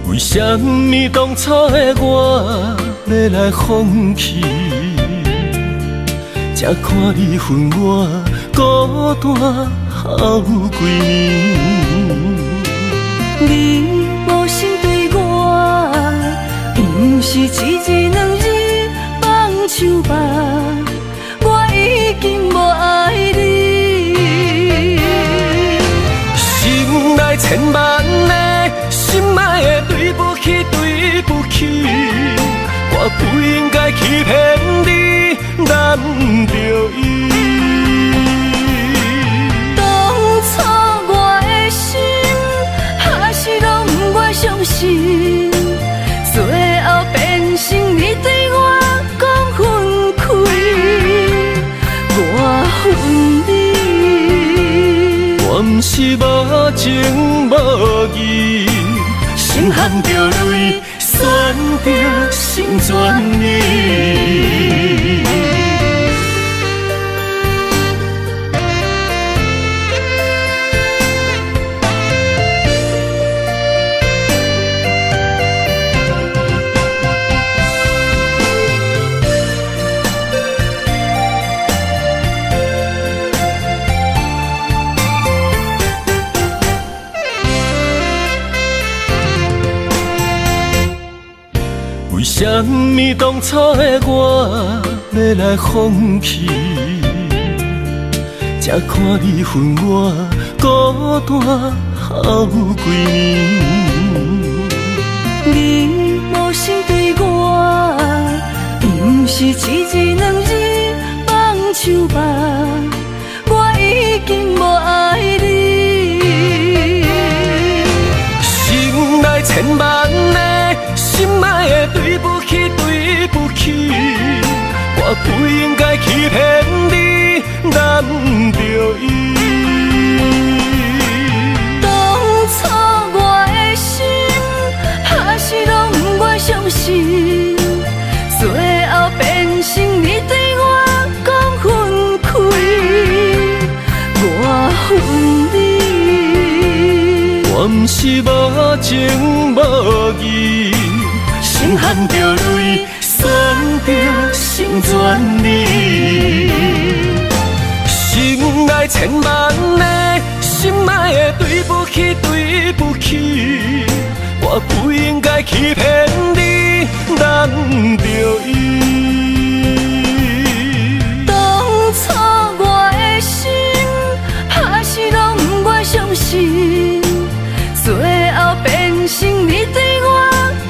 为什么当初的我要来放弃？才看你分我孤单好几年。你无心对我，不是一日两日放手吧，我已经无爱你。心内千万个心爱的对不起，对不起，我不应该欺骗你，难着伊。当初我的心还是拢不愿相信，最后变成你对我讲分开，我恨你。我不是无情无义，心含着泪，选择心全意。为什么当初的我要来放弃？才看你分我孤单好几年。你无心对我，不是一日两日放手吧，我已经无爱你。心内千万个心爱的对不起，对不起，我不应该欺骗你，难着伊。当初我的心还是拢不愿相信，最后变成你对我讲分开，我恨你。我不是无情无义，心含着泪，选择心全意。心内千万个心爱的对不起，对不起，我不应该欺骗你，难着伊。当初我的心还是拢不愿相信，最后变成你对我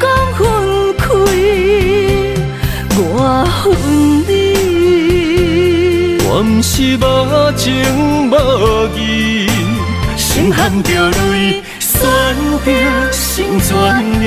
讲分开，我恨你。我不是无情无义，心含着泪，选择心全意。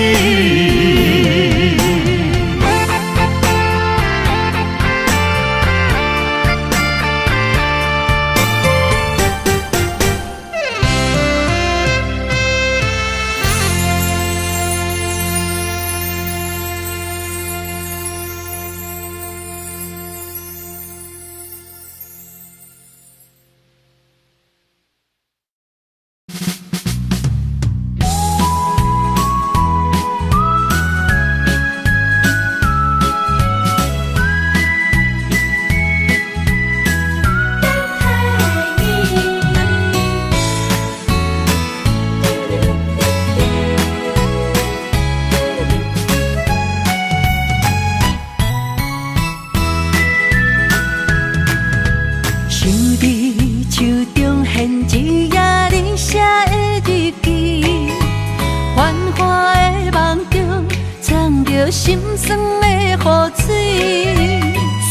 心酸的雨水，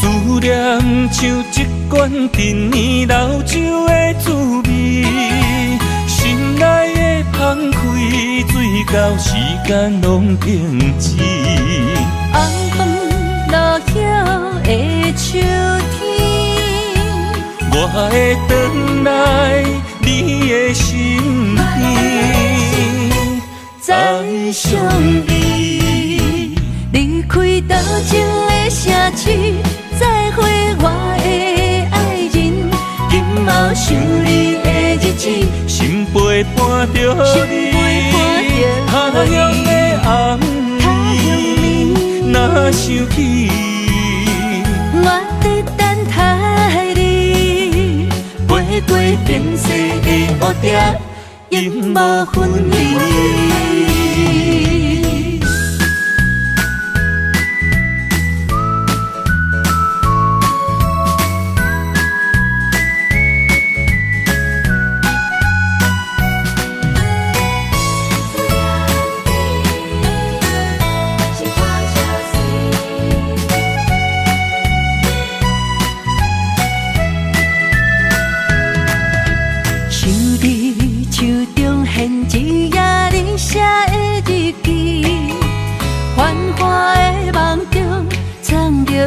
思念像一罐陈年老酒的滋味，心内的澎开，水到时间拢停止。红枫落叶的秋天，我会回来你的身边，再相依。离开多情的城市，再会我的爱人。今后想你的日子，心陪伴着你，他乡的若想起，我在等待你，飞过变色的乌蝶，永无分离。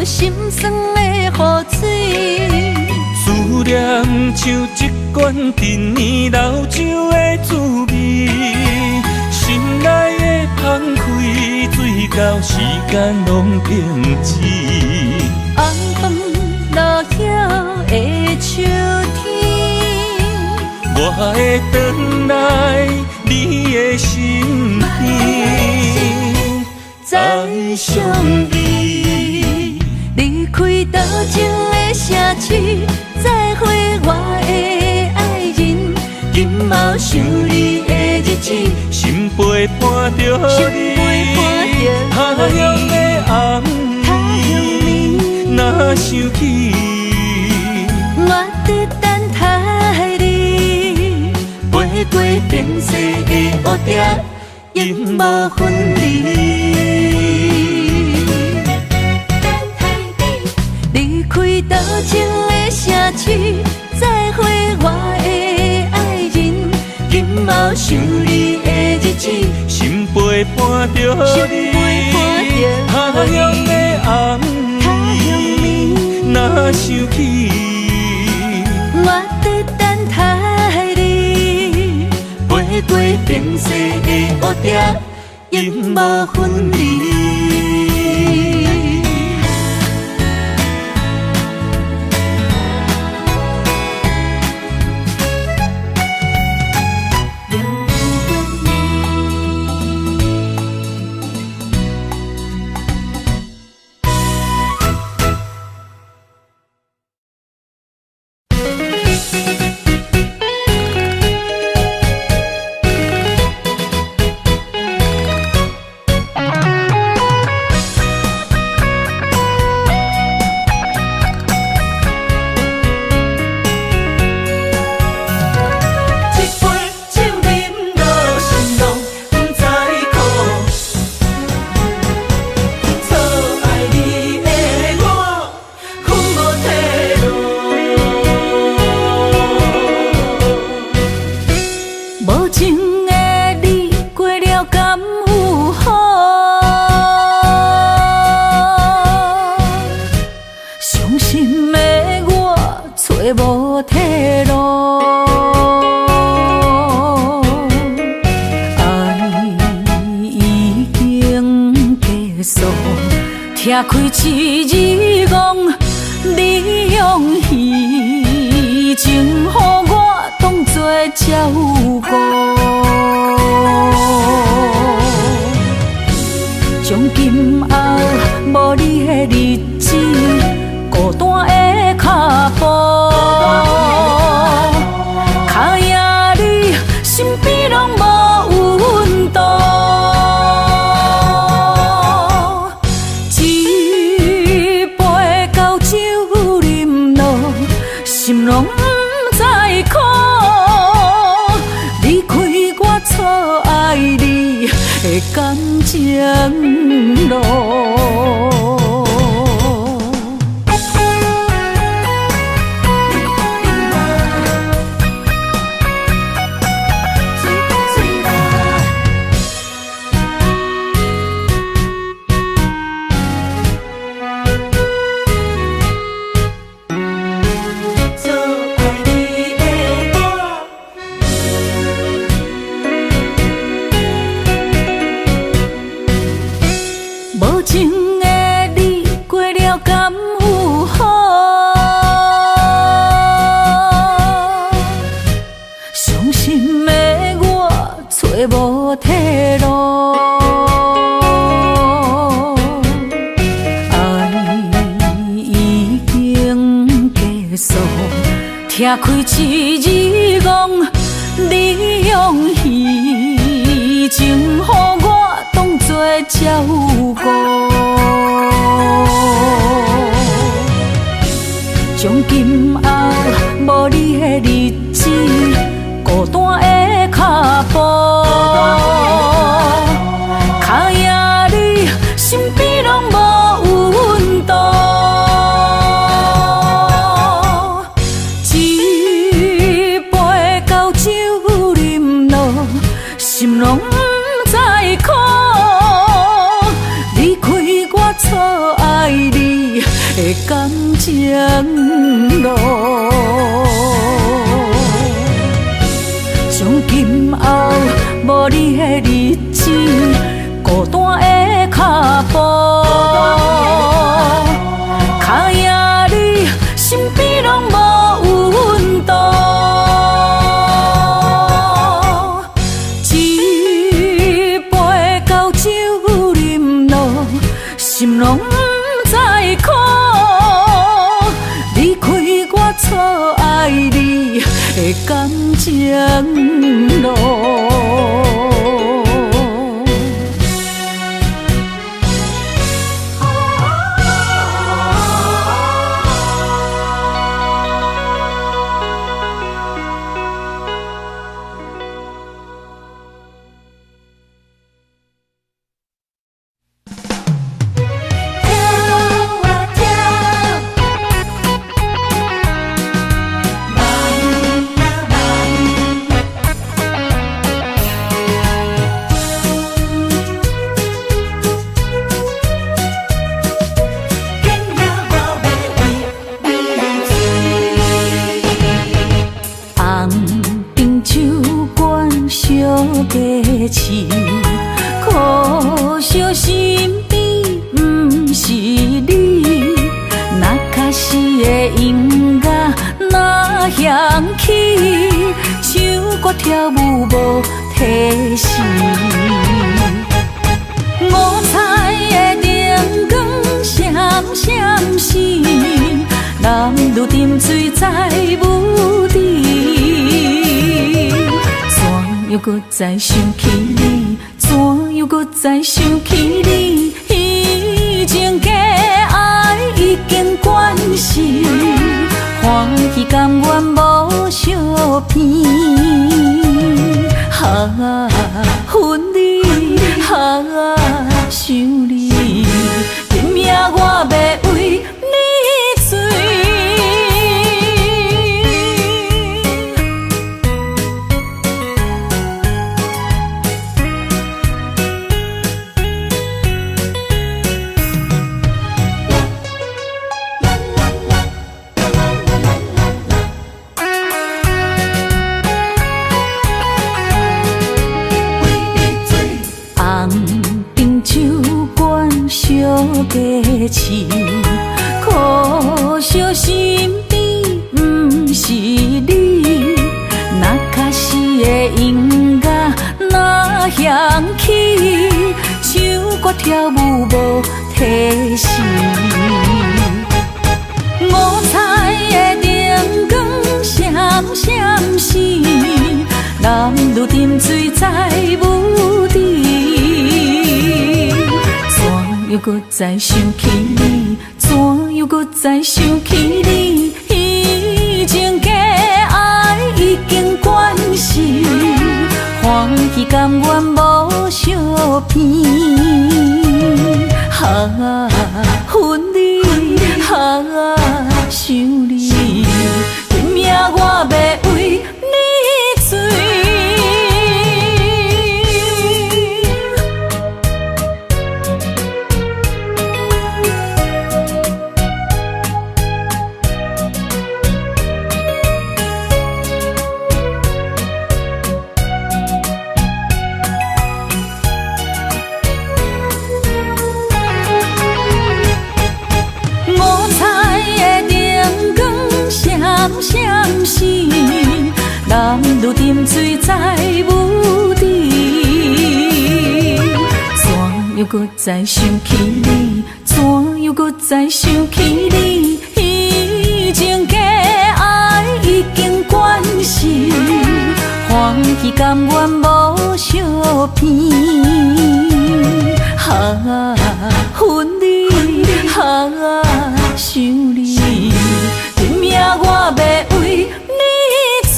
心酸的雨水，思念像一罐陈年老酒的滋味，心内的澎开，水到时间拢停止。红枫落叶的秋天，我会回来你的身边，再相遇。离开多情的城市，再会我的爱人。今后想你的日子，心陪伴着你，他乡的红暝，若想起，我在等待你，飞过变色的乌蝶，永无分离。离开多情的城市，再会我的爱人。今后想你的日子，心陪伴着你，他乡的红暝，若想起，我在等待你，飞过变色的乌蝶，永无分离。听开七字讲，你用虚情，予我当作照顾。从今后无你的日子，孤单的脚步，脚印里身边拢无温度。心拢不知苦，离开我错爱你的感情路。无情的开一日光，你用虚情，予我当作照顾。从今后无你的日子，孤单的脚步，脚野你身边拢无温度。一杯高酒饮落，心拢不知苦。离开我错爱你的感情路，从今后无你的日子，孤单的脚步，脚野你身边拢无温度。一杯高酒饮落，心拢不知苦。离开我错爱你的感情路。可惜身边不是你，那卡是的音乐那响起，唱歌跳舞无提示。五彩的灯光闪闪时，男女沉醉在舞池。又搁再想起你，怎又搁再想起你？以前的爱已经关死，欢喜甘愿无相片。啊，恨你，啊，想你，拼命我要为你醉。价钱，可惜身边不是你，那卡是的音乐那响起，唱歌跳舞无提示，五彩的灯光闪闪时，男女沉醉在舞池。又搁再想起你，怎又搁再想起你？以前的爱已经关死，欢喜甘愿无相片。啊，恨你，啊，想你，拼命我要为你醉。闪时，男女沉醉在舞池，怎又搁再想起你？怎又搁再想起你？以前的爱已经去甘愿无相片。啊，恨你，啊，想你，拼命我要为你醉。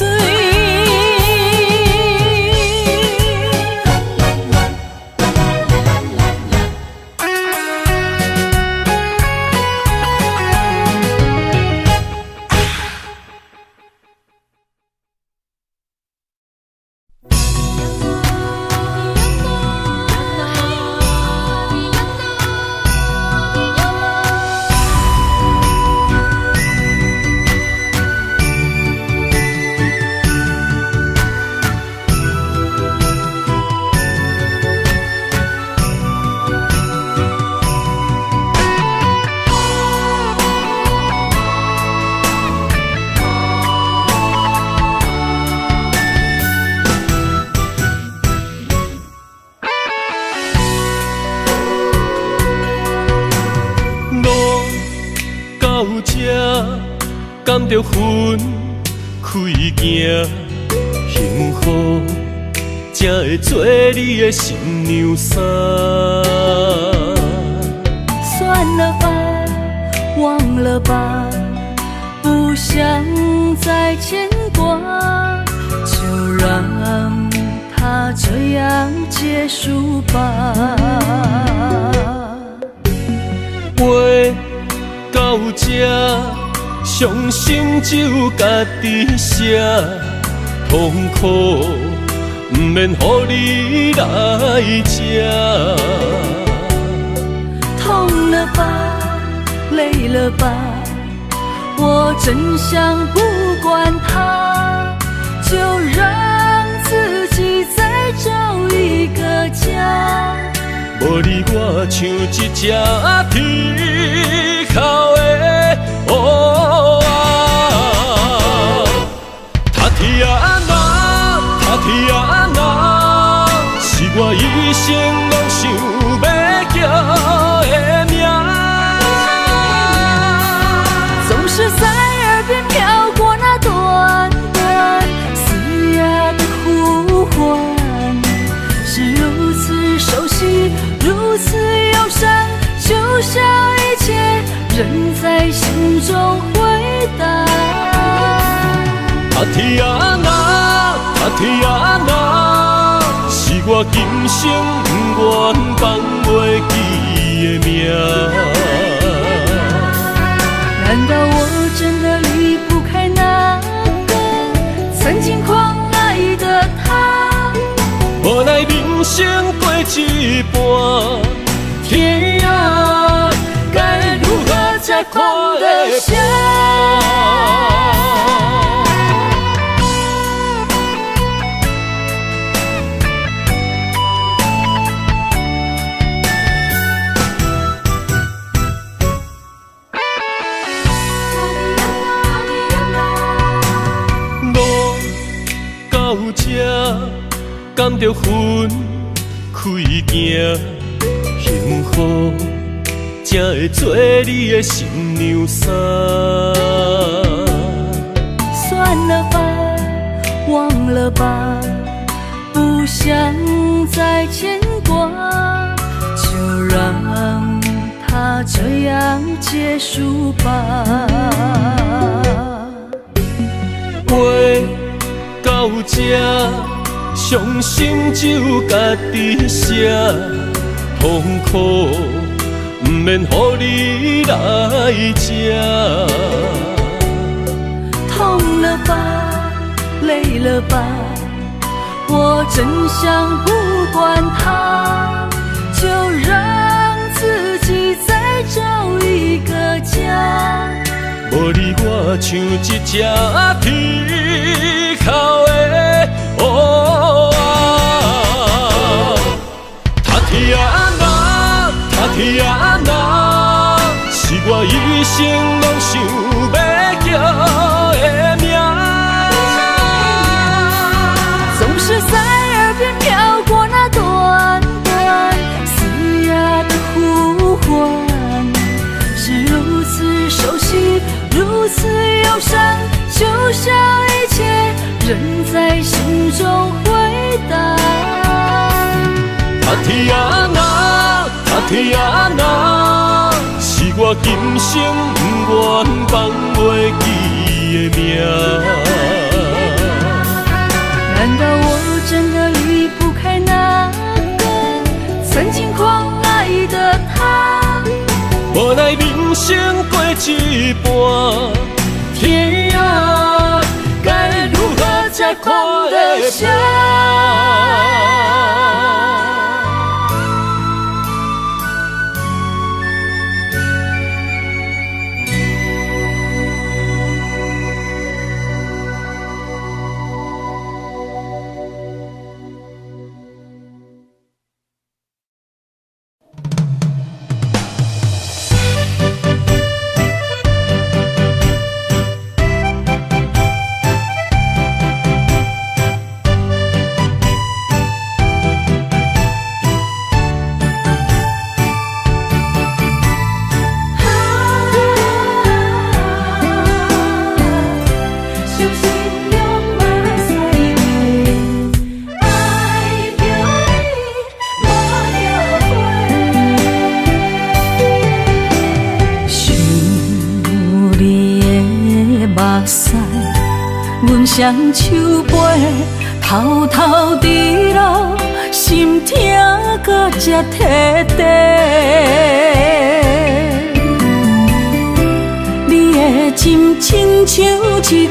甘着分开行，幸福才会做你的新娘衫。算了吧，忘了吧，不想再牵挂，就让它这样结束吧。话到这，伤心只有家己写，痛苦不免予你来吃。痛了吧，累了吧，我真想不管它，就让自己再找一个家。无你我像一只皮口的乌鸦，他天啊哪，他天啊哪，是我一生拢想要叫的名。总是在耳边飘过那短短嘶哑的呼唤，是如此熟悉，如此忧伤，就像一切仍在心中回荡。他天啊哪，他天啊哪，是我今生不愿放袂记的名。难道我真的离不开那个曾经狂爱的他？无奈人生过一半，天啊，该如何才看得下？路到这，甘着分开行，幸福才会做你的新娘衫。算了吧，忘了吧，不想再牵挂，就让它这样结束吧。话到这，伤心只有家己写，痛苦不免予你来吃。痛了吧，累了吧，我真想不管它，就让自己再找一个家。无你我像一只皮口的乌鸦，他天啊哪，他天啊哪，是我一生拢想要叫的名。总是在耳边飘过那短短嘶哑的呼唤，是如此熟悉，如此忧伤，就像一切仍在心中。也若是我今生不愿放袂记的命。难道我真的离不开那个曾经狂爱的他？无奈人生过一半，天啊，该如何才看得下？双手背，偷偷滴落，心痛搁才摕地。你的心亲像一句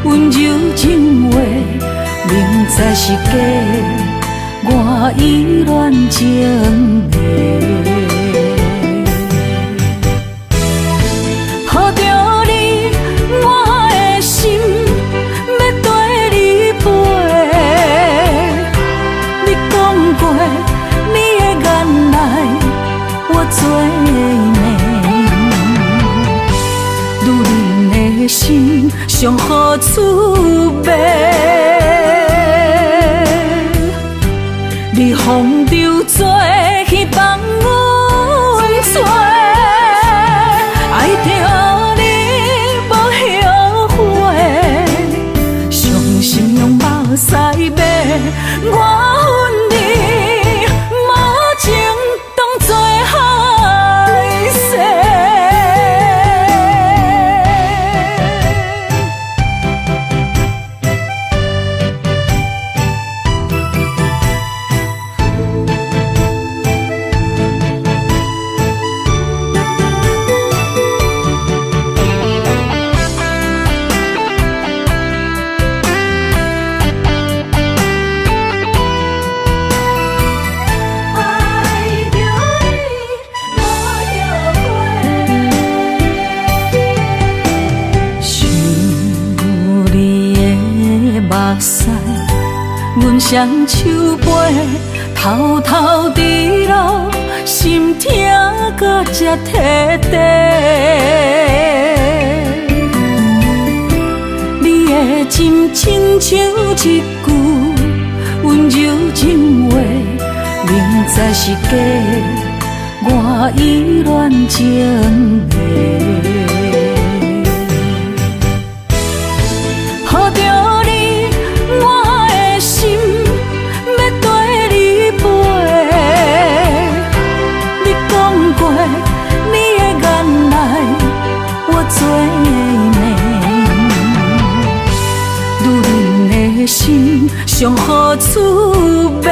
温柔情话，明知是假，我依然情迷。心上好滋味，你风流做去放阮做，爱着你无后悔，伤心用目屎抹，我恨你无情当作害世。阮双手背，偷偷滴落，心痛搁才摕地。你的心亲像一句温柔情话，明知是假，我依然情迷。心上好滋味，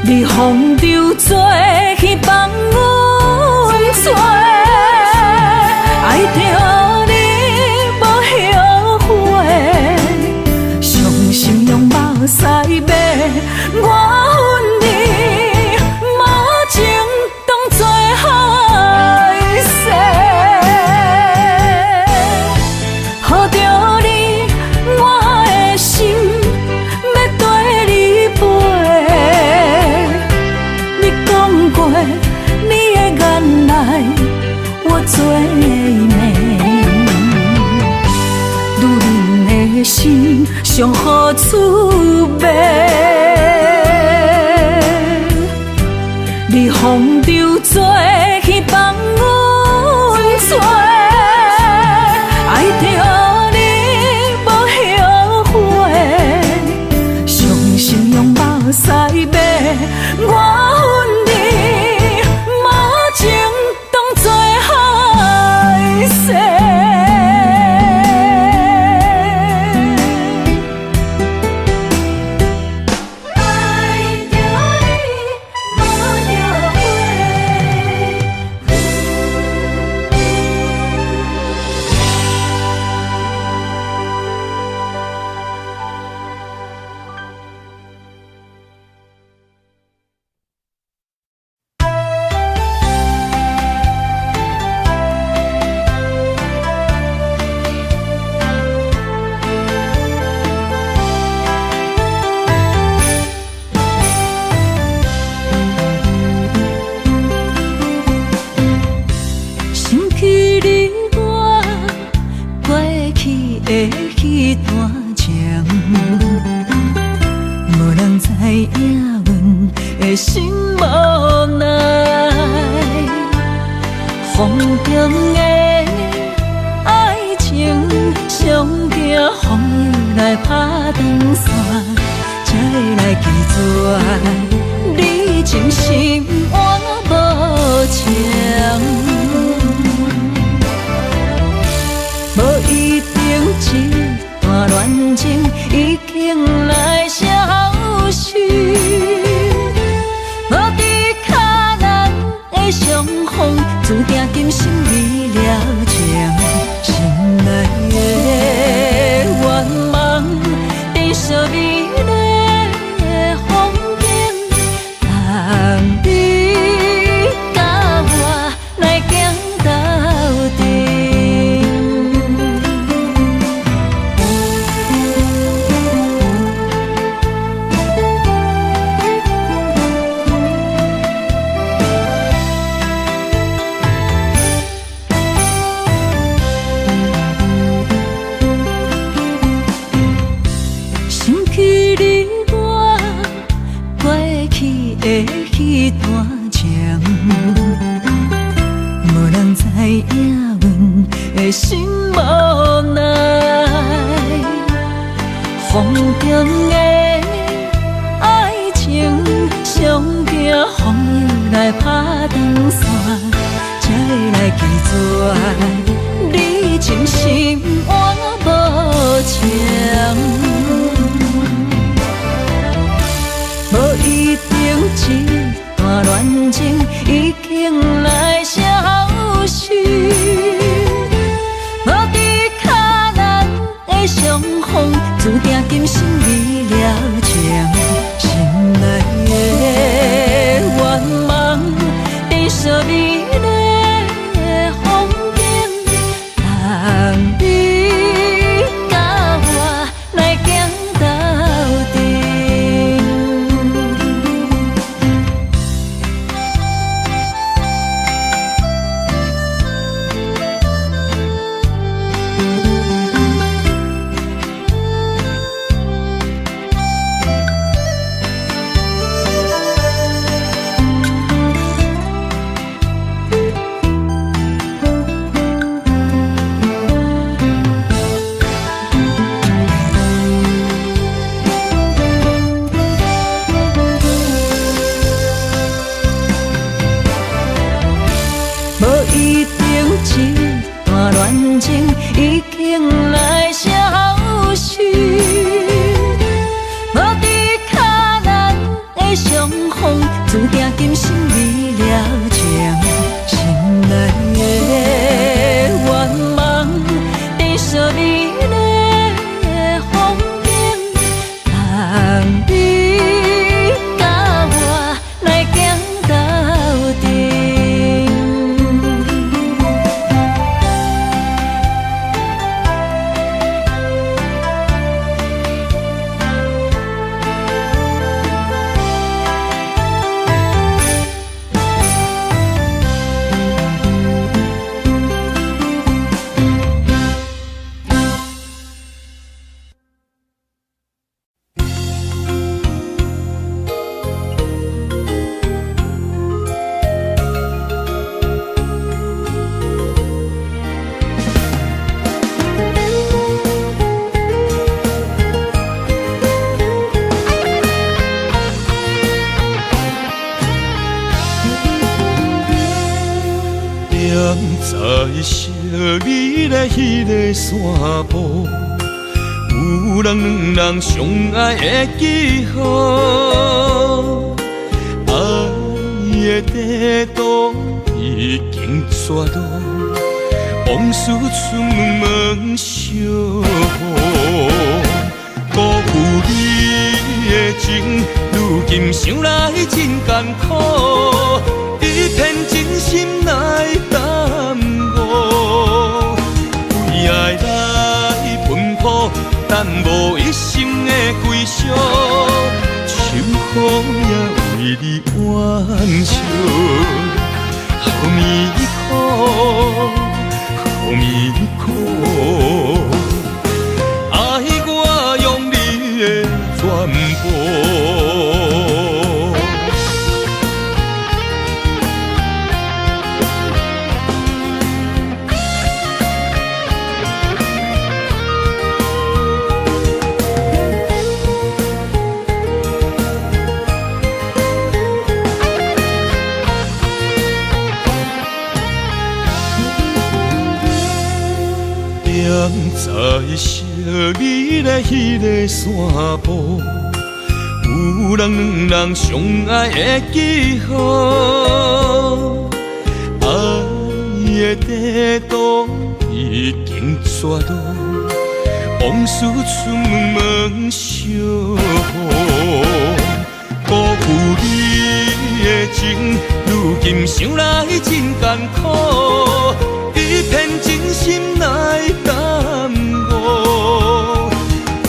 你风流做去放阮做，爱着你无后悔，伤心用目屎抹，我恨你无情当作害世。西马，我恨你无情当作害世。心无奈，风中的爱情，上惊风雨来打断线，才会来记住你真心换无情，无一定一段恋情已经来消失。相逢注定今生未了情，心内的愿望，变作美丽的风景，让你甲我来行到底。迄段情，无人知影阮的心无奈，风中的爱情，上惊风雨来打断线，才会来记住你真心换无情。无一定一段恋情已经来消失，无伫脚咱的相逢，注定今生未了情，心内的愿望变作美丽的风景，让你甲我来行到底。恋情已经来消失，无伫脚咱的相逢，注定今生未了情，心内的愿望变作美丽的风景，让你甲我来行到底。在小美的迄个山坡，有人两人相爱的记号，爱的地图已经刷到，往事春梦相逢。辜负你的情，如今想来真艰苦，一片真心来耽误，为爱来奔波，但无一生的归宿，秋雨也为你挽袖，好迷苦，好迷苦。全部在小美的迄个山坡，有人两人相爱的记号，爱的地图已经刷到，往事春梦相逢。辜负你的情，如今想来真艰苦，一片真心来耽误，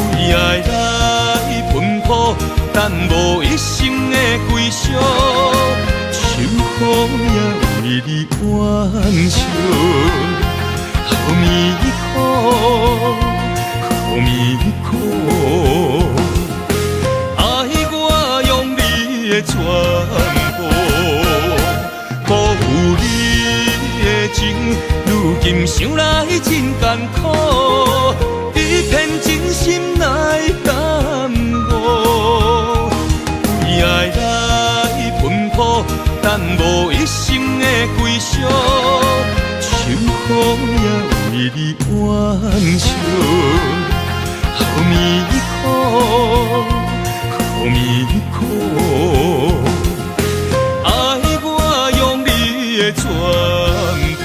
为爱来奔波，但无一生的归宿，秋雨也为你挽袖，好迷苦，好迷苦，爱我用你的全部，辜负你的情，如今想来真艰苦，一片真心来耽误，为爱来奔波，但无一生的归宿，秋雨也为你挽袖，好迷苦，好迷苦，爱我用你的全部。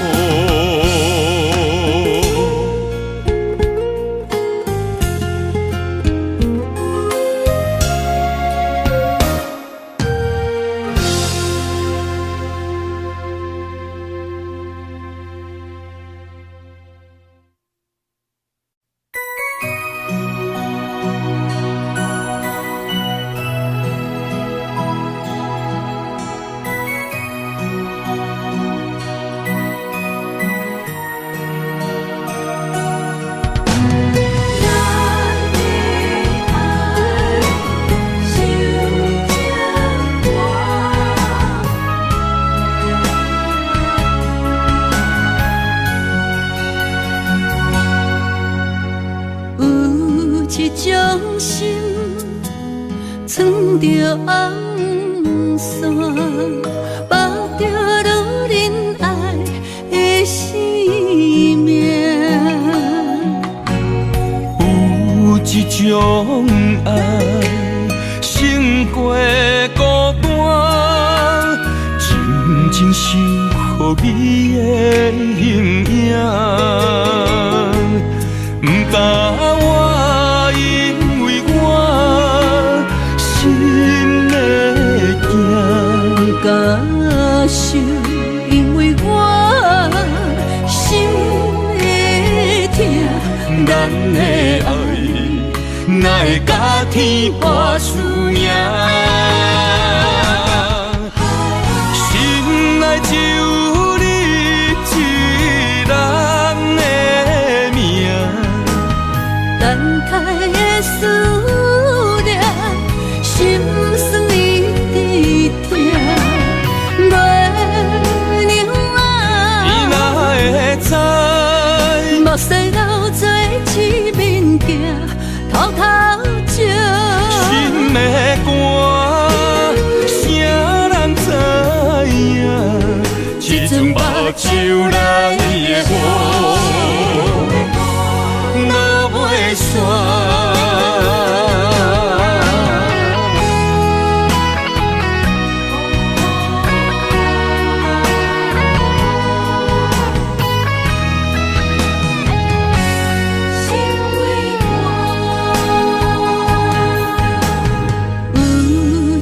就来。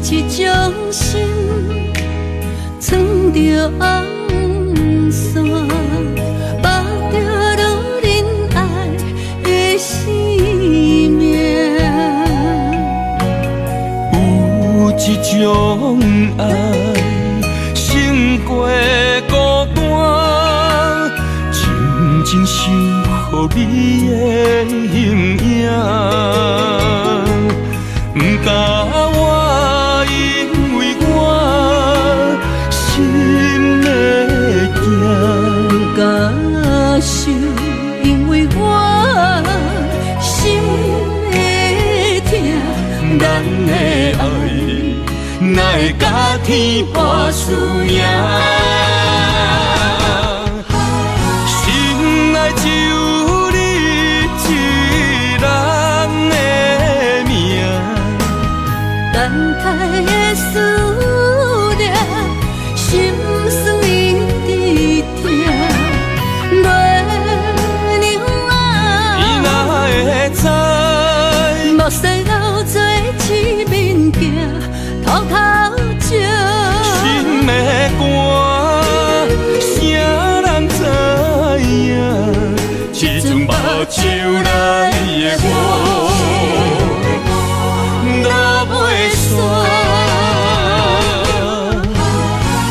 一种心，藏着红线，绑着路人爱的生命。有一种爱，胜过孤单，静静守护你的形影。不甲我，因为我心会惊；不甲受，因为我心会痛。咱的爱，哪会甲天跋输赢？心内只有你一人的命。等待的思念，心酸一直痛。月娘啊，伊哪会知？目屎流做一面镜，偷偷照。心的歌，啥人知影？这阵目睭来的雨。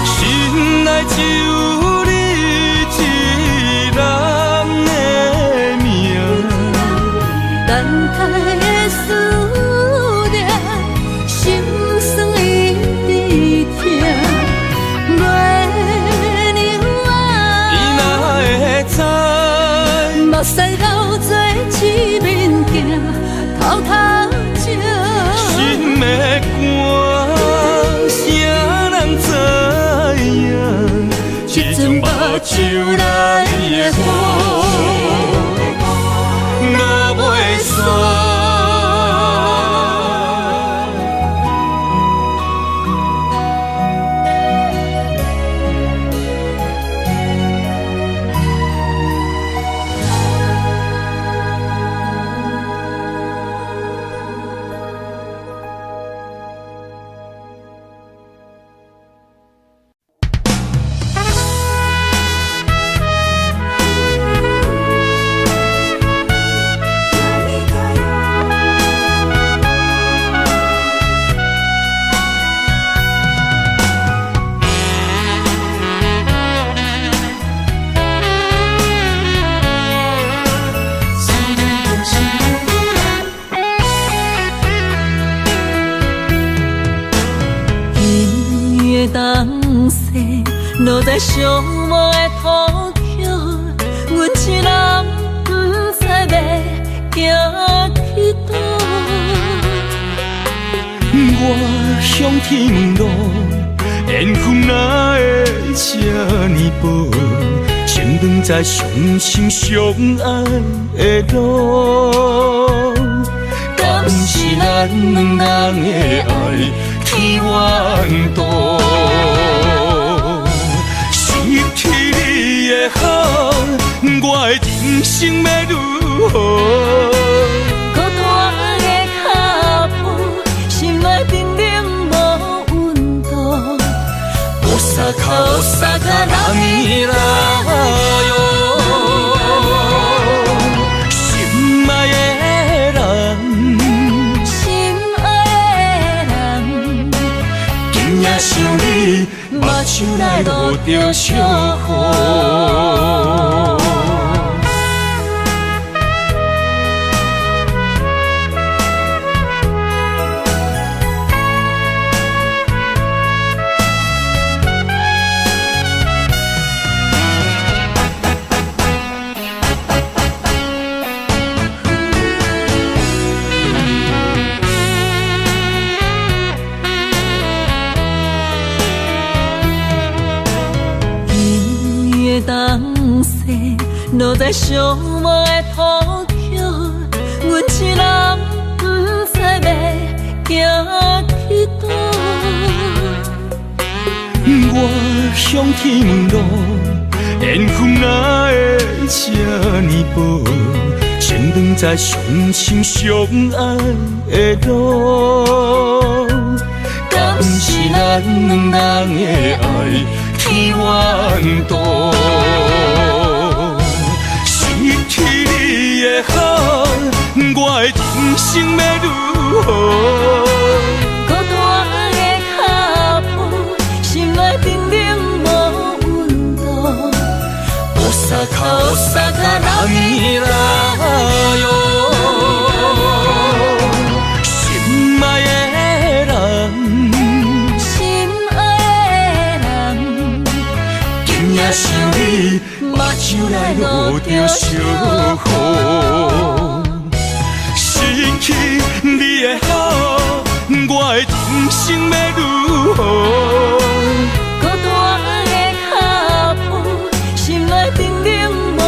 心内只有你一人的命，等待的思念，心酸一直痛。月娘啊，伊哪会知？目屎流做一面镜，偷偷照。心的歌，啥人知影？这阵目睭来的雨，我袂煞。东西落在寂寞的土丘，阮一人不知要行去倒。我向天问路，缘分哪会这呢薄？先长在相心相爱的路，敢是咱两人的爱天缘道？失去你的好，我的人生要如何？孤单的脚步，心爱冰冷无温度。大阪人よ，心爱的人，心爱的人，今夜想你，目睭内落着小雨。东西落在寂寞的土丘，阮一人不知要行去倒。我向天问路，缘分哪会这呢薄？先长在相心相爱的路，敢咱两人的爱天怨妒。失去你的好，我的人生要如何？孤单的脚步，心内冰冷无温度。Osaka la mirayo， 心爱的人，心爱的人，今夜想你，目睭来落着烧雨。失去你的好，我的人生要如何？孤单的脚步，心内冰冷无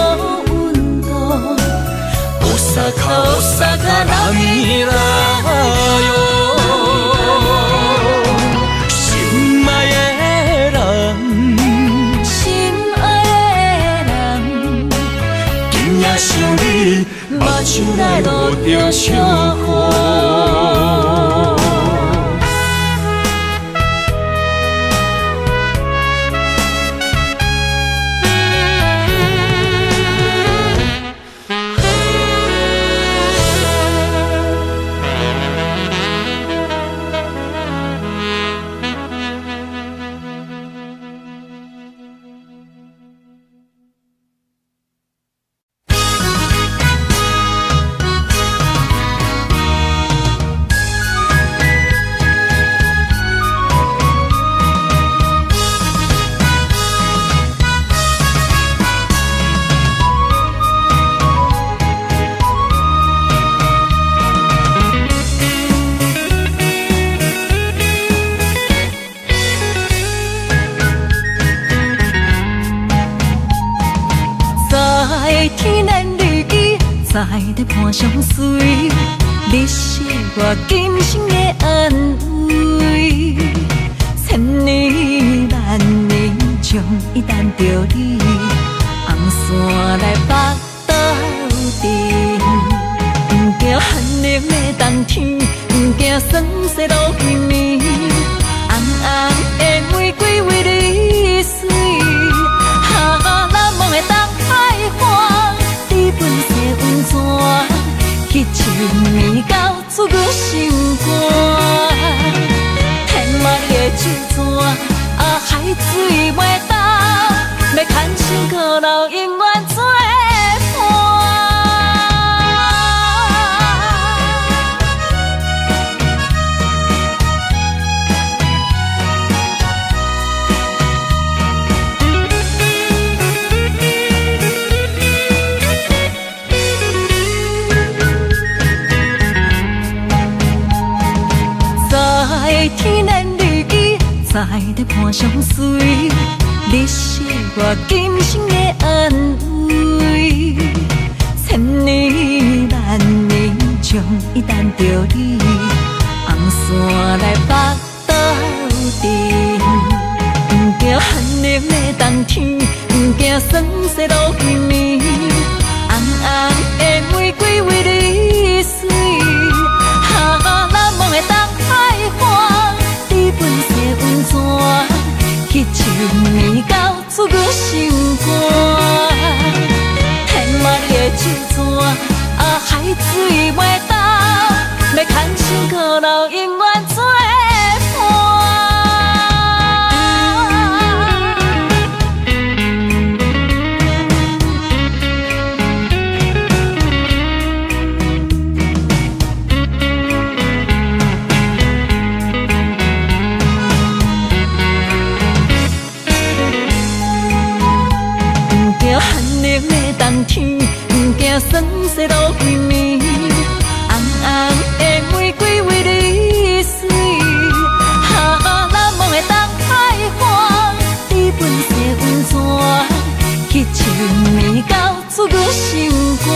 温度。Osaka la mirayo， 心爱的人，心爱的人，今夜想你，目睭来落着烧雨。在在伴相随，你是我今生的安慰。千年万年，将伊等着你，红线来北斗阵。不惊寒冷的冬天，不惊霜雪落雨暝，红红的玫瑰为你水，哈难忘的东海岸。本色温泉，去深暝到出我心肝。天马你的酒泉，海水袂倒，要牵手靠老，永远作伴。天然日记，在在伴相随，你是我今生的安慰。千年万年，将伊等着你，红线来北斗阵。不惊寒冷的冬天，不惊霜雪落雨暝，红红的玫瑰为你水，哈难忘的东海岸。本色温泉，去深暝到出我心肝。天马你的酒泉，海水袂倒，要牵手靠老，永远作伴。冬天不惊霜雪落雨暝，红红的玫瑰为你水，哈难忘的东海岸。你本色温泉，去深暝到出我心肝。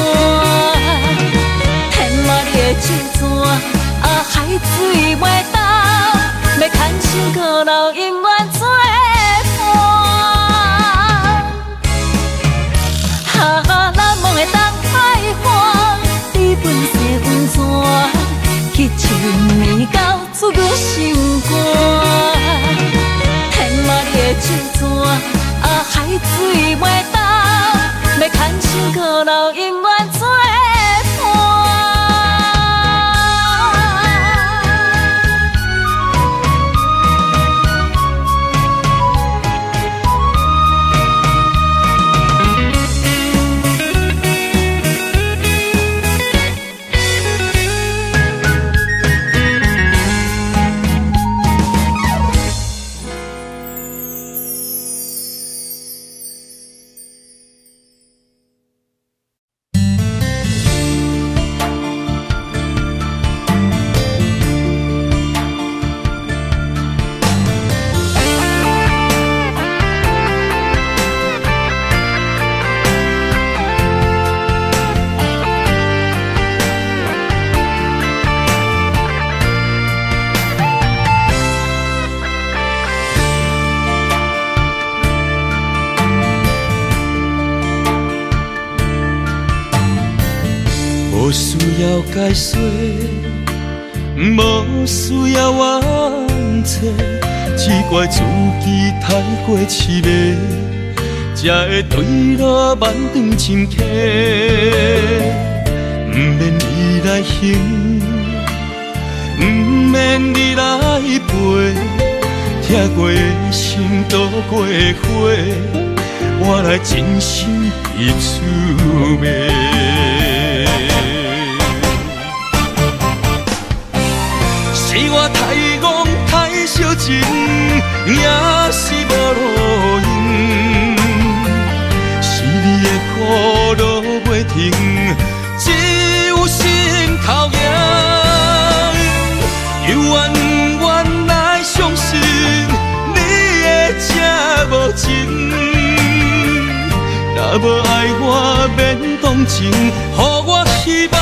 天马你的酒泉，海水袂倒，要牵手靠老，永远作伴。难忘的东海岸，你本色温泉，去深暝到出我心肝。要解说，无需要冤切，只怪自己太过痴迷，才会对路慢长深刻。不免你来行，不免你来陪，疼过的心渡过火，我来真心一出卖。是我太戆太小情，也是无路用。是你的苦路袂停，只有心头硬。又怨怨来相信你的这无情，若无爱我免同情，予我希望。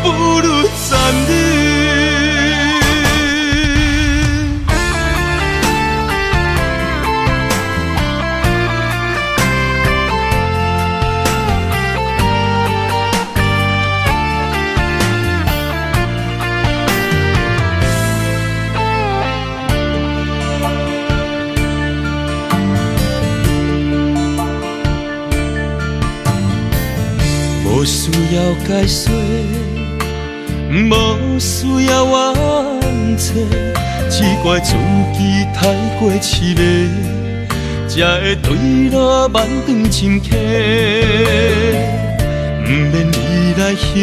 不如暂停。无需要解说。无需要冤切，只怪自己太过痴迷，才会对路慢长深刻。不免你来行，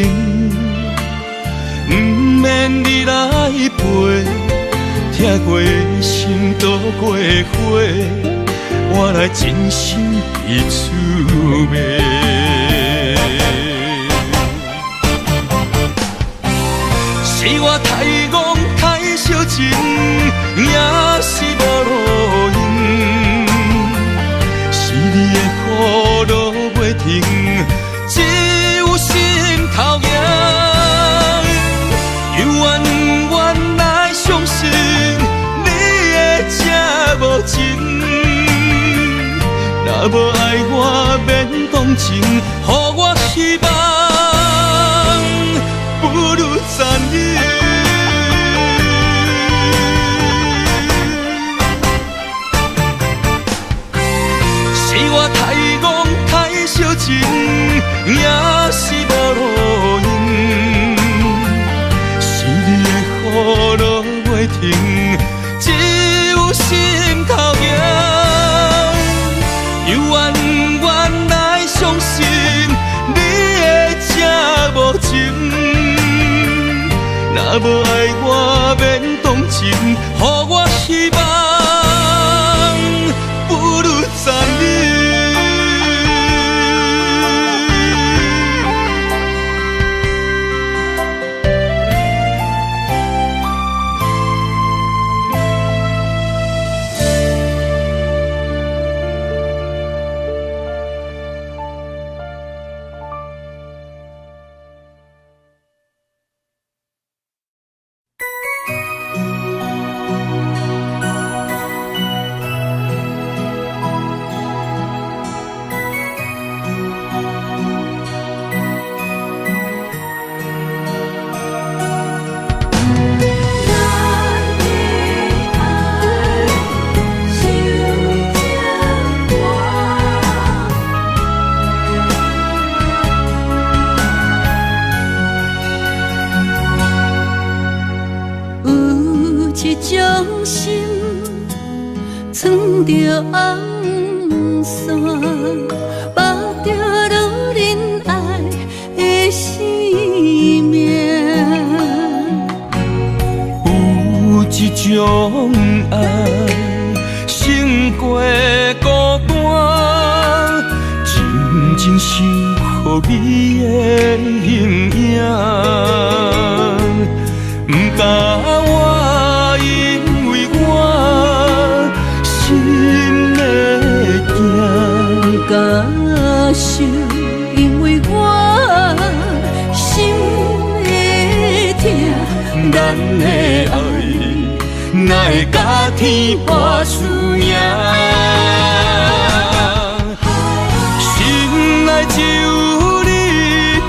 不免你来陪，疼过的心渡过火，我来真心一出卖。是我太戆太小情，也是无路用。是你的苦路袂停，只有心头硬。又怨怨来相信你的这无情，若无爱我免同情，予我希望。不如暂停。是我太戆太小情，也是无路用。是你的苦路袂停，只有心头硬。又怨怨来相信你的这无情。若无爱我免同情，予我希望。不如暂停。藏着红线，把着路人爱的生命。有一种爱胜过孤单，真真想予你的形影，不甲我因为我心的惊，不甲想因为我心的痛，咱的爱哪会甲天破输赢？心内只有你一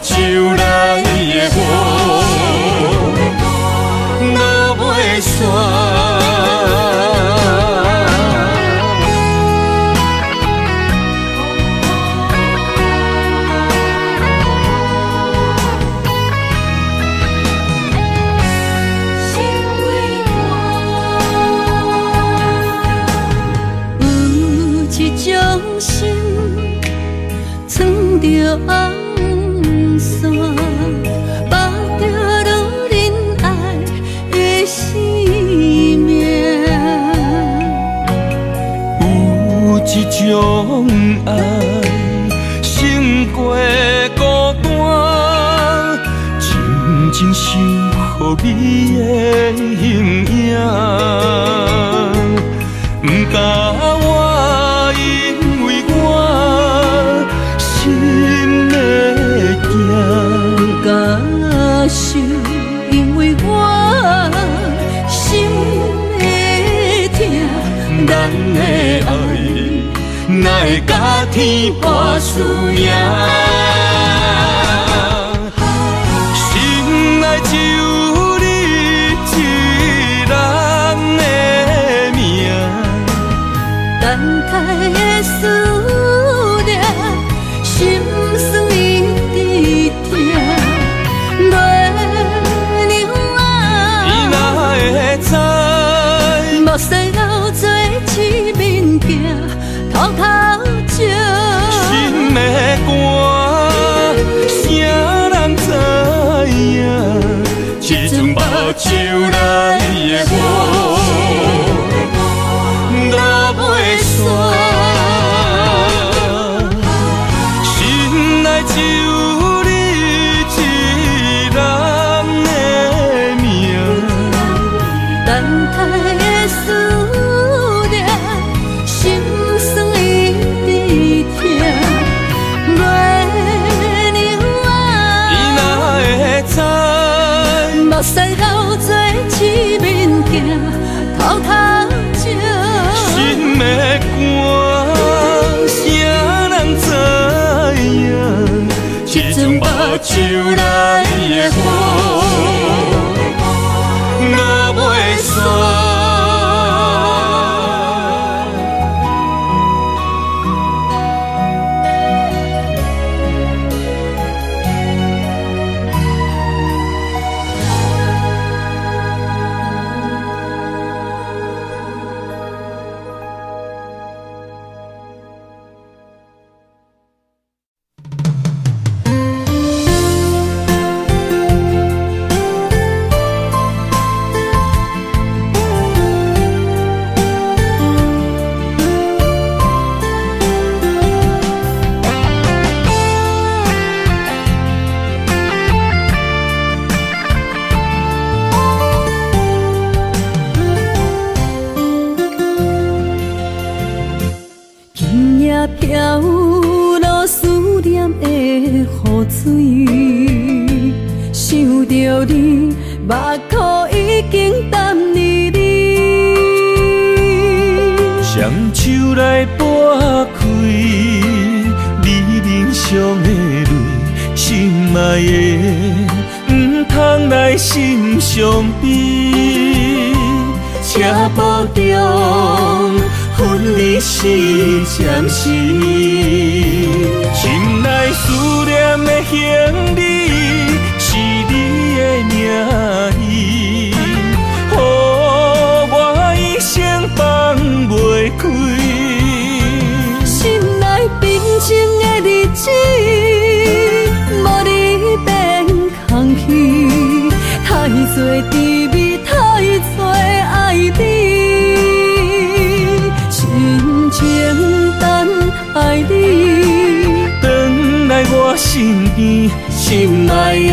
手来的我，落袂煞。着红线，绑着路人爱的生命。有一种爱，胜过孤单，静静守护你的形影。不甲我，因为我心会惊；不敢受，因为我心会痛。咱的爱，哪会甲天破输赢？心内只有你一人的命。等待的思念，心酸一直痛。月亮啊，伊哪会知？目屎流做一面镜，偷偷照。心的歌，啥人知影？这阵目睭来的我，落袂煞。心内只有你一人的命。等待的思念，心酸一直痛。月亮啊，伊哪会知？目屎流做一面镜，偷偷照。心的歌，啥人知影？这阵目睭来的我，落袂煞。飘落思念的雨水，想着你，目眶已经淡离你。双手来拨开你面上的泪，心爱的，不通来心伤悲。车步中分离是暂时，心内思念的行李是你的名字，予我一生放袂开。心内平静的日子，无你变空虚，太多滋味，太多爱你。情等爱你，回来我身边，心爱的，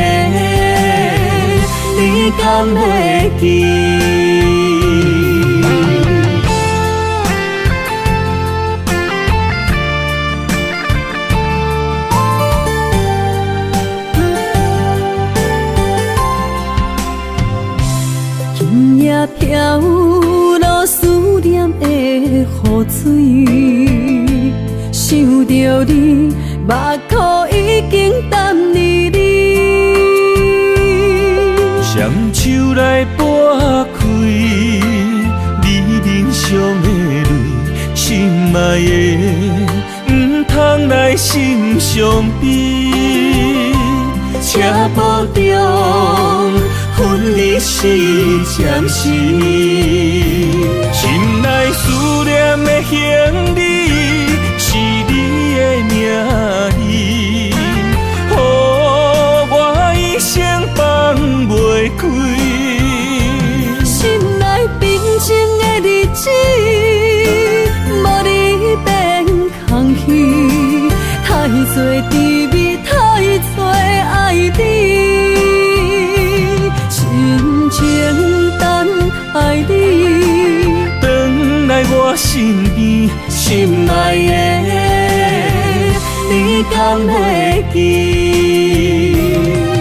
你敢会记？今夜飘落思念的雨水，想着你，目眶已经淡离你。爱的，唔通来心伤悲。车步中分离是暂时，心内思念的行李是你的名字，予我一生放袂开。心内平静的日子，无你变空虚，太多滋味，太多爱你，深情等爱你，回来我身边，心爱的，你敢会记？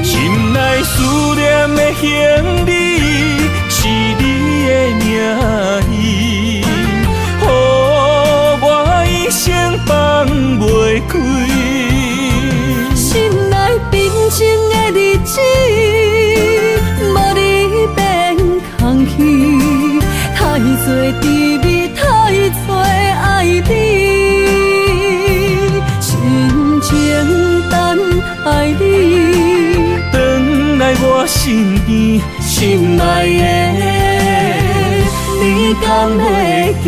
心内思念的行李是你的名字，予我一生放袂开。心内平静的日子，无你变空虚，太多滋味，太多爱你，深情等爱你，回来我身边，心爱的，你敢会记？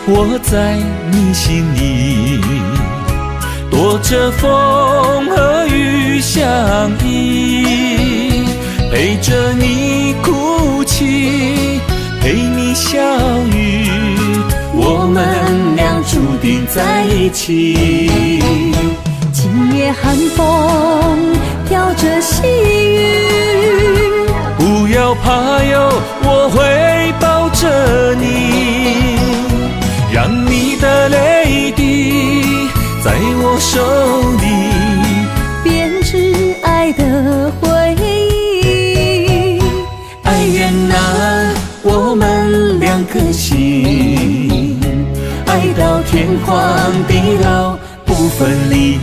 我在你心里，躲着风和雨相依，陪着你哭泣，陪你笑语，我们俩注定在一起。今夜寒风飘着细雨，不要怕哟，我会抱着你，让你的泪滴在我手里编织爱的回忆。爱人啊，我们两颗心，爱到天荒地老不分离。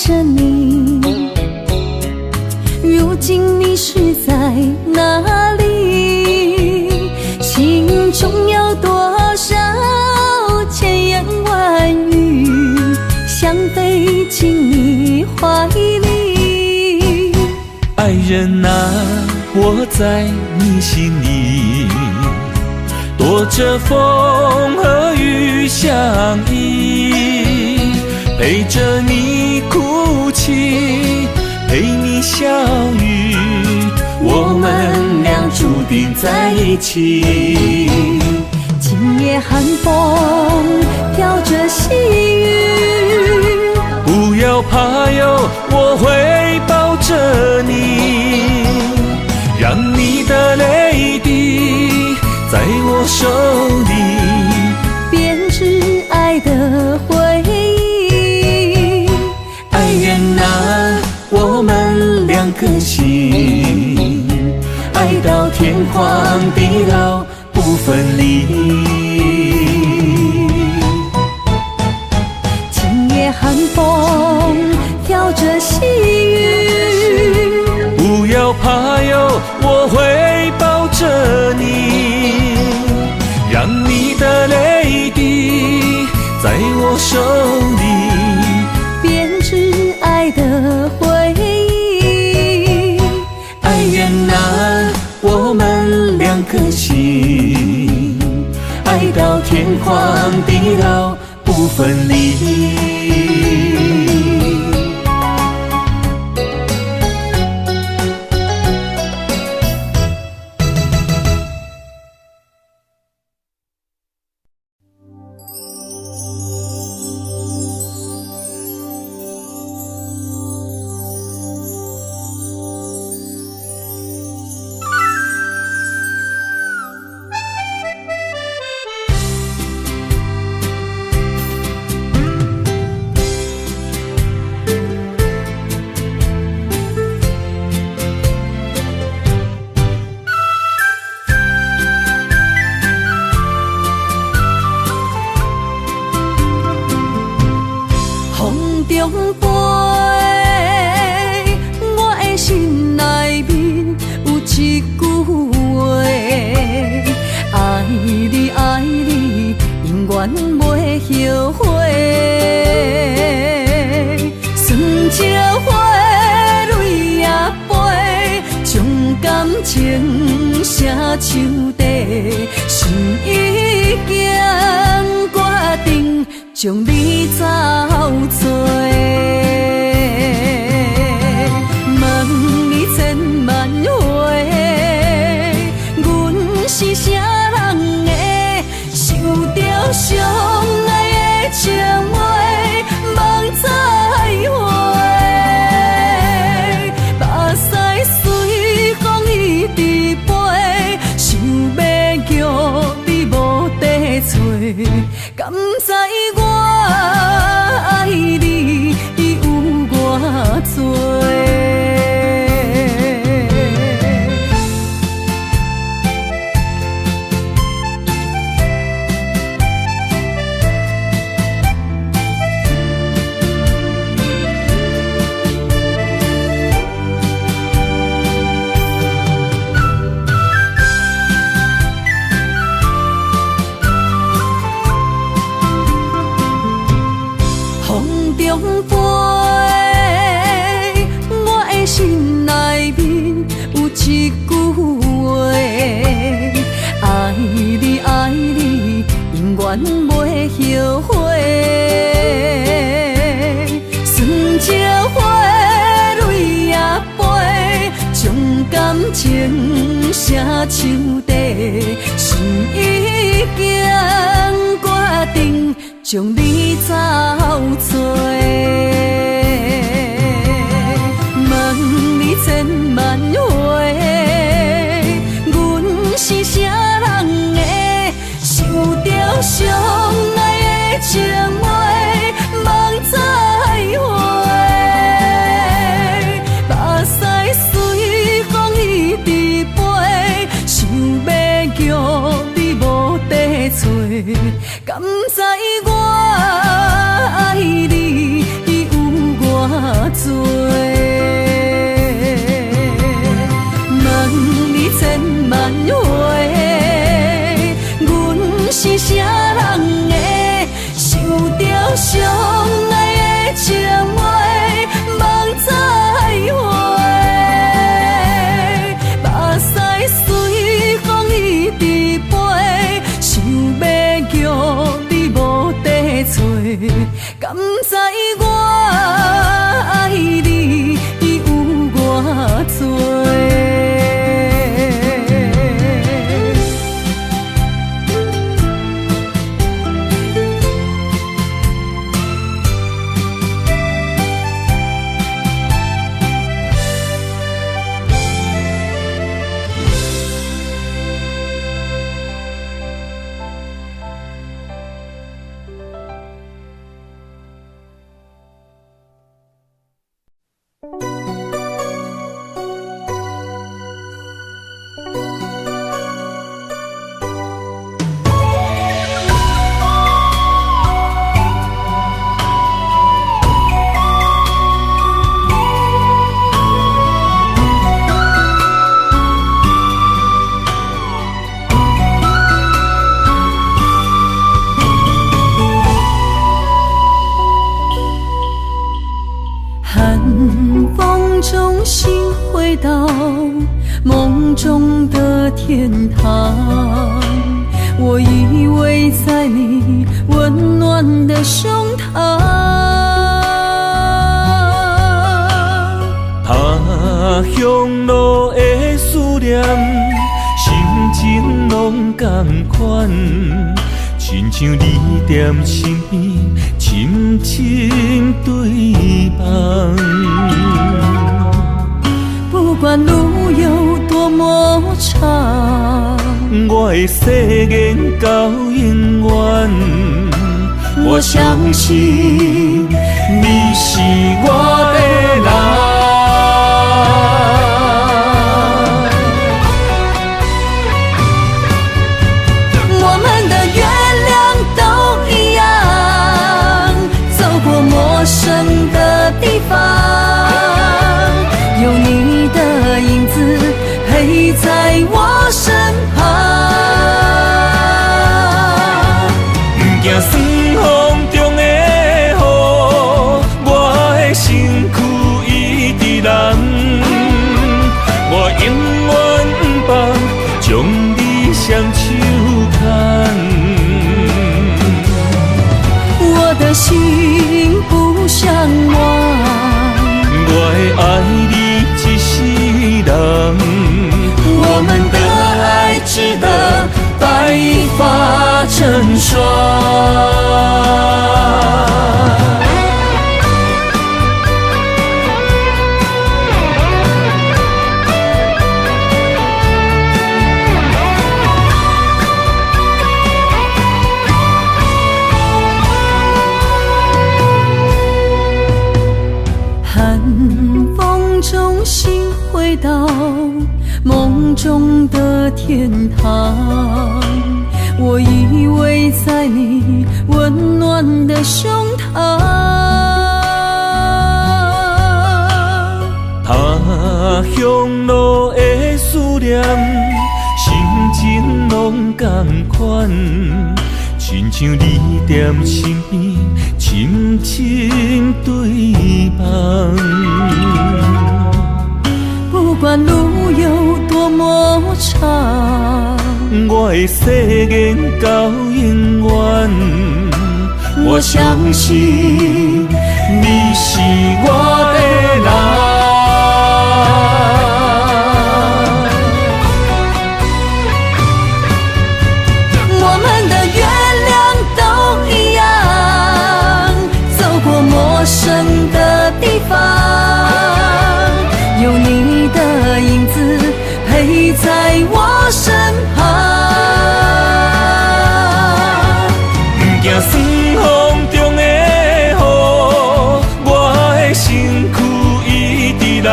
着你，如今你是在哪里？心中有多少千言万语，想飞进你怀里。爱人啊，我在你心里，躲着风和雨相依，陪着你哭泣，陪你笑语，我们俩注定在一起。今夜寒风飘着细雨，不要怕哟，我会抱着你，让你的泪滴在我手里编织爱的回忆。受你，编织爱的回忆。爱缘啊，我们两颗心，爱到天荒地老不分离。将你走做，问你千万回，阮是啥人的，受着伤爱的情话，梦再会，目屎随风一直飞，想要叫你无地找，敢知我爱你有偌多？袂后悔，酸椒花泪也飞，将感情写手底，心已经决定，将你走找。问你千万回，阮是啥人的，受着伤爱的情话，梦再会，目屎随风一直飞，想要叫你无地找，敢知我爱你有偌多？问你千万回，阮是啥人的，受着伤爱的情话，梦再会，目屎随风一直飞，想要叫你无地找，敢知我爱你有偌多？梦中的天堂。我依偎在你温暖的胸膛，他乡路的思念，心情拢同款，亲像你踮身边，深深对望。不管路有多么长，我的誓言到永远，我相信你是我的人。我们的月亮都一样，走过陌生的地方，有你的影子陪在我身旁。行酸风中的雨，我的身躯一直淋。我永远不放，将你双手牵。我的心不想忘，我会爱你一世人。我们的爱值得白发成霜。寒风中心回到梦中的天堂，我依偎在你温暖的胸膛。他乡路的思念，心情拢同款，亲像你踮身边，深深对望。不管路有多么长，我的誓言到永远，我相信你是我的人。我们的月亮都一样，走过陌生的地方，有你的影子陪在我身旁。行酸风中的雨，我的身躯一直淋。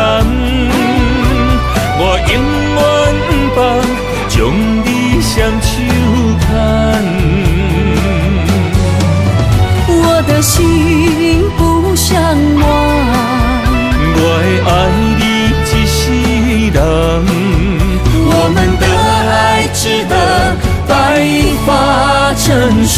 我永远不放，将你双手牵。我的心不想忘，我会爱你一世人。我们的爱值得白发成霜。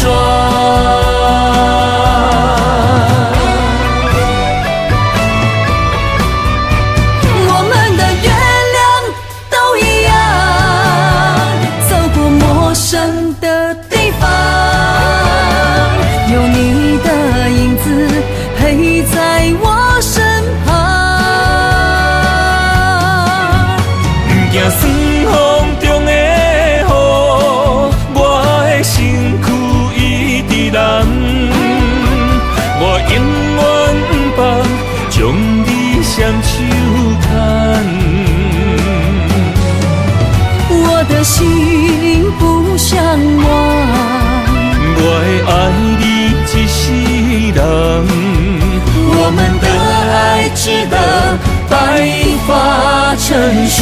我们的月亮都一样，走过陌生的地方，有你的影子陪在我身旁。行酸风中的雨，我的身躯一直淋。我永远不放，将你双手牵。我的心不想忘，我会爱你一世人。我们的爱值得白发成霜。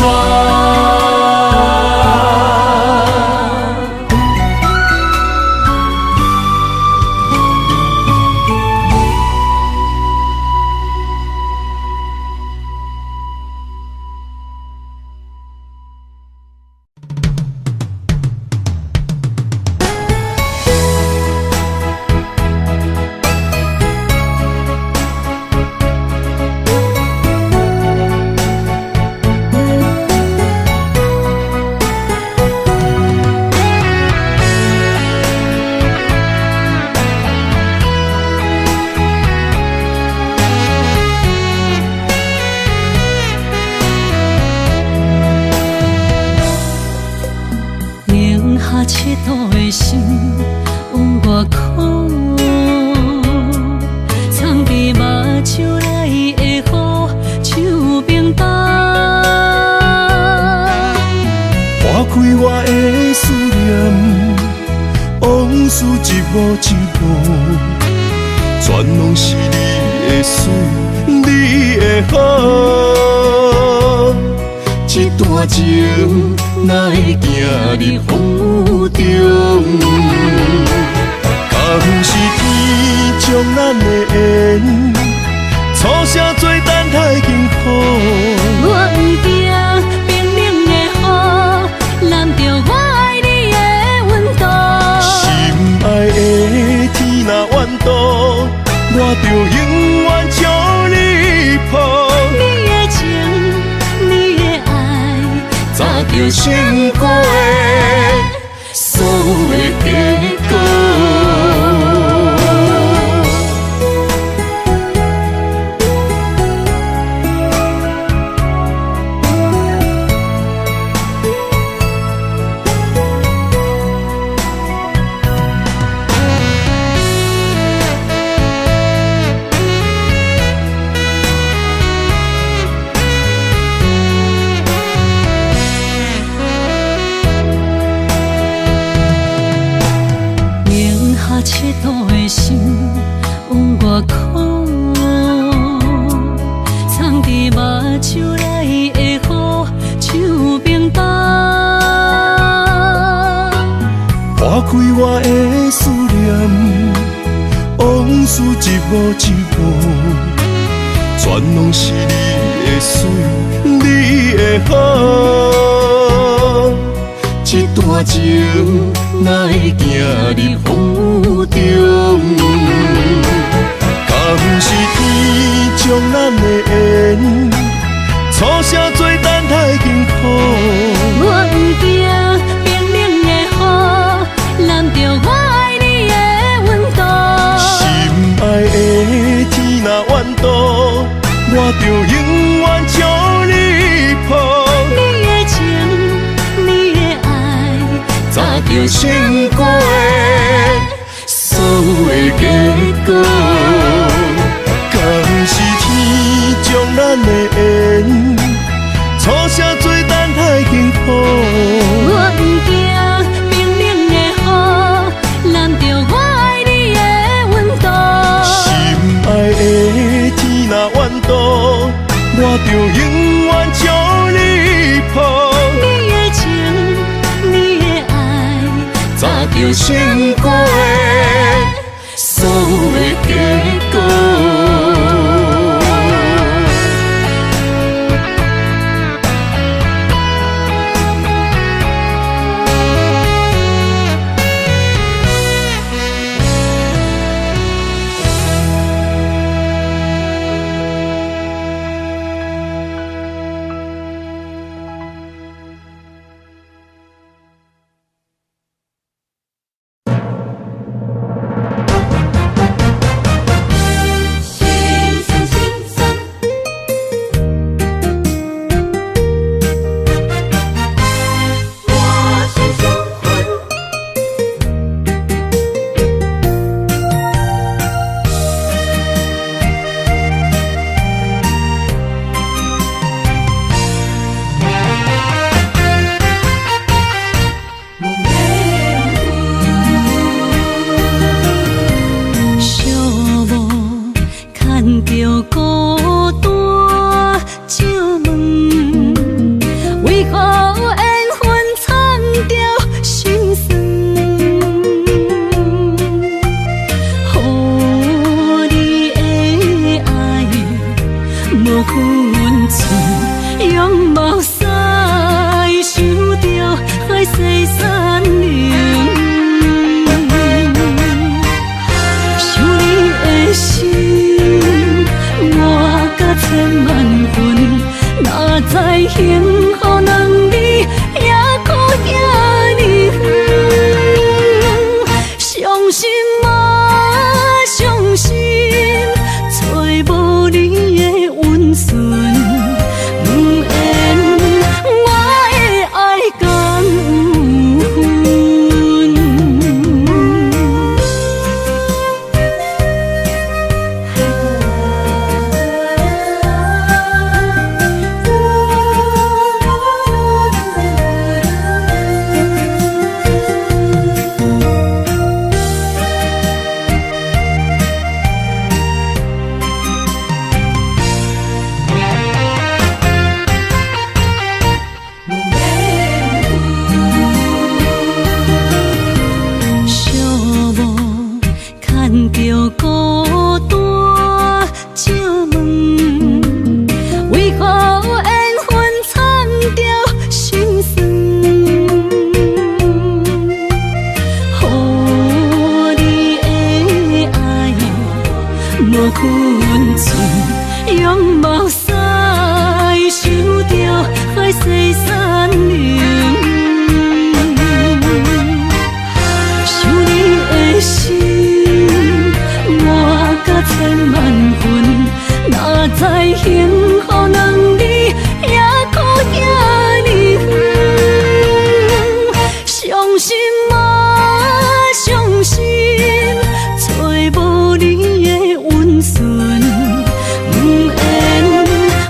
一步，全拢是你的水，你的好。一段情哪会行入风雨中？敢不是天将咱的缘，初声做等待幸福。我不惊冰冷的雨，淋着我爱你的温度。心爱的天若怨妒，我就永远将你抱。你的情，你的爱，早就想过的所有的结果。赤土的心往外哭，藏伫目睭内的雨，像冰冻。划开我的思念，往事一幕一幕，全拢是你的水，你的好。一段情哪会行入风雨中？敢不是天将咱的缘，初声做等待幸福。我不惊冰冷的雨，淋着我爱你的温度。心爱的天若怨妒，我就永远将你抱。你的情，你的爱，早就想过的所有的结果。敢不是天将咱的缘，初声做等待幸福。我不惊冰冷的雨，淋着我爱你的温度。心爱的天若怨妒，我就永远将你抱。你的情，你的爱，早就想过的所有的结果。着孤单借问，为何缘分藏着心酸？予你的爱无分寸，用目屎受着海誓山盟。想你的心换甲千万分，哪知幸福两字也苦遐尼远。伤心啊，伤心，找无你的温顺，不愿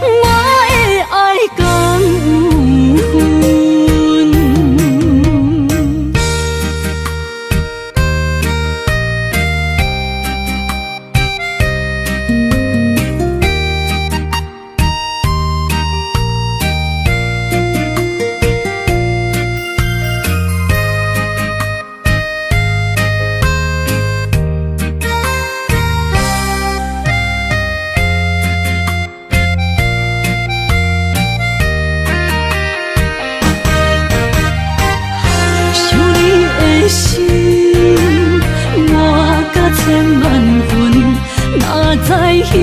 我的爱讲有分。千万分，哪知幸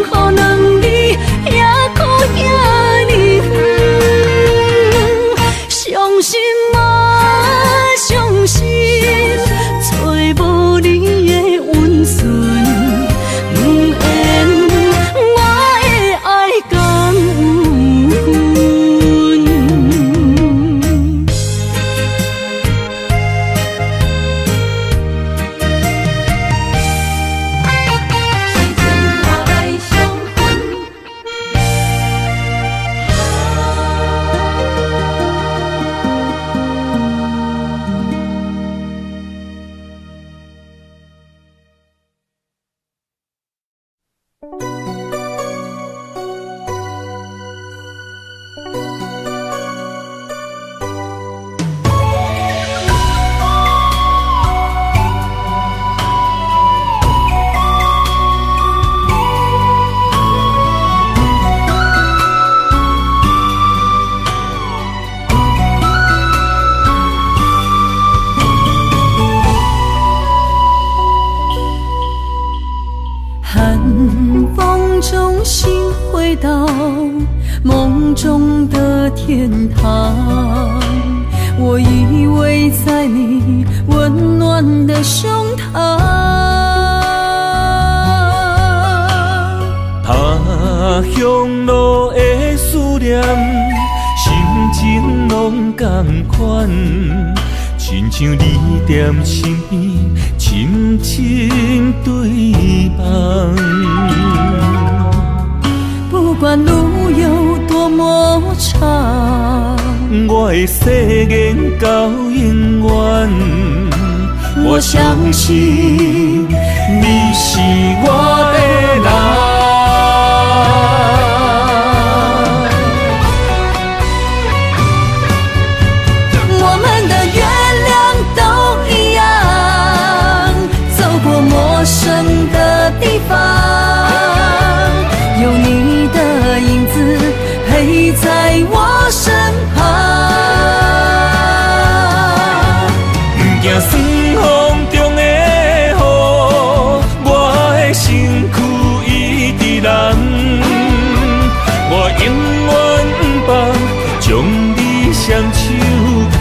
福两字也苦遐尼远。伤心啊，伤心，找无你的温顺，不愿我的爱讲有分。寒风中心回到梦中的天堂，我依偎在你温暖的胸膛。他乡路的思念，心情拢同款，亲像你踮身边，深深对望。不管路有多么长，我的誓言到永远。我相信你是我的人。我们的月亮都一样，走过陌生的地方，有你的影子陪在我身旁。不惊酸风中的雨，我的身躯一直人。我永远不放，将你双手牵。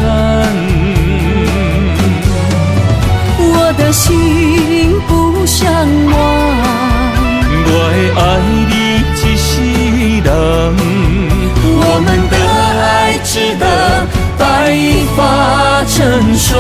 我的心不想忘，我会爱你一世人。我们的爱值得白发成霜。